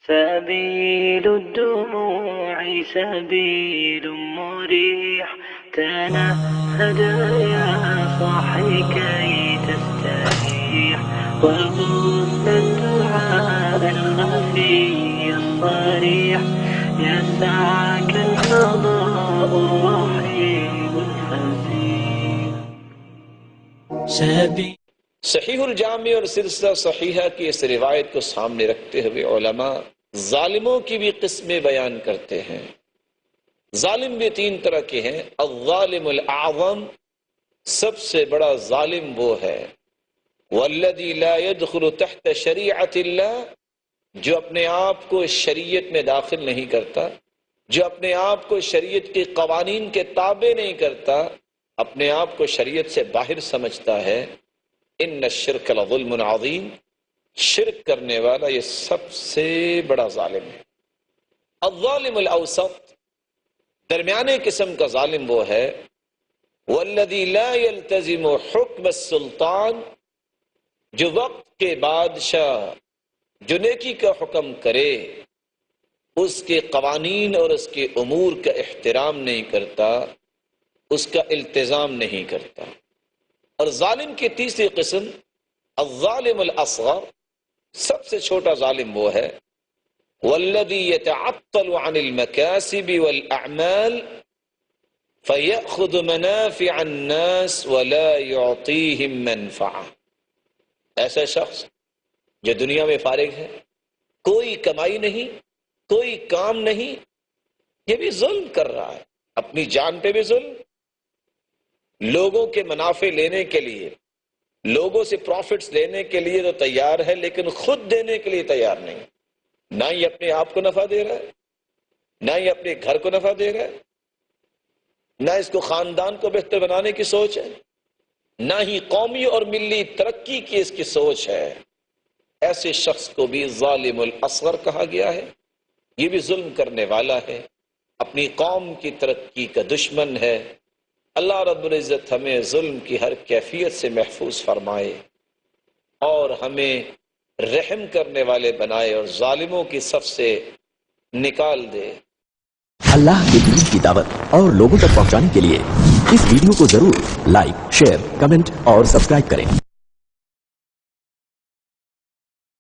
سبيل الدموع سبيل مريح تنهد يا صاحي كي تستريح وغصن الدعاء الخفي الصريح يسعك القضاء الرحيم الفسيح. صحیح الجامع اور سلسلہ صحیحہ کی اس روایت کو سامنے رکھتے ہوئے علماء ظالموں کی بھی قسمیں بیان کرتے ہیں. ظالم بھی تین طرح کے ہیں. الظالم الاعظم، سب سے بڑا ظالم وہ ہے والذی لا يدخل تحت شریعت اللہ، جو اپنے آپ کو شریعت میں داخل نہیں کرتا، جو اپنے آپ کو شریعت کے قوانین کے تابع نہیں کرتا، اپنے آپ کو شریعت سے باہر سمجھتا ہے. ان الشرک لظلم عظیم، شرک کرنے والا یہ سب سے بڑا ظالم ہے. الظالم الاوسط، درمیانے قسم کا ظالم وہ ہے والذی لا يلتزم حکم السلطان، جو وقت کے بادشاہ جو نیکی کا حکم کرے اس کے قوانین اور اس کے امور کا احترام نہیں کرتا، اس کا التزام نہیں کرتا. اور ظالم کی تیسری قسم الظالم الاصغر، سب سے چھوٹا ظالم وہ ہے والذی یتعطل عن المکاسب والاعمال فیأخذ منافع الناس ولا یعطیہم منفعہ. ایسا شخص جو دنیا میں فارغ ہے، کوئی کمائی نہیں، کوئی کام نہیں، یہ بھی ظلم کر رہا ہے. اپنی جان پہ بھی ظلم، لوگوں کے منافع لینے کے لیے، لوگوں سے پروفٹس لینے کے لیے تو تیار ہے لیکن خود دینے کے لیے تیار نہیں. نہ ہی اپنے آپ کو نفع دے رہا ہے، نہ ہی اپنے گھر کو نفع دے رہا ہے، نہ اس کو خاندان کو بہتر بنانے کی سوچ ہے، نہ ہی قومی اور ملی ترقی کی اس کی سوچ ہے. ایسے شخص کو بھی ظالم الاصغر کہا گیا ہے. یہ بھی ظلم کرنے والا ہے، اپنی قوم کی ترقی کا دشمن ہے. اللہ رب العزت ہمیں ظلم کی ہر کیفیت سے محفوظ فرمائے اور ہمیں رحم کرنے والے بنائے اور ظالموں کی صف سے نکال دے. اللہ کے دین کی دعوت اور لوگوں تک پہنچانے کے لیے اس ویڈیو کو ضرور لائک، شیئر، کمنٹ اور سبسکرائب کریں.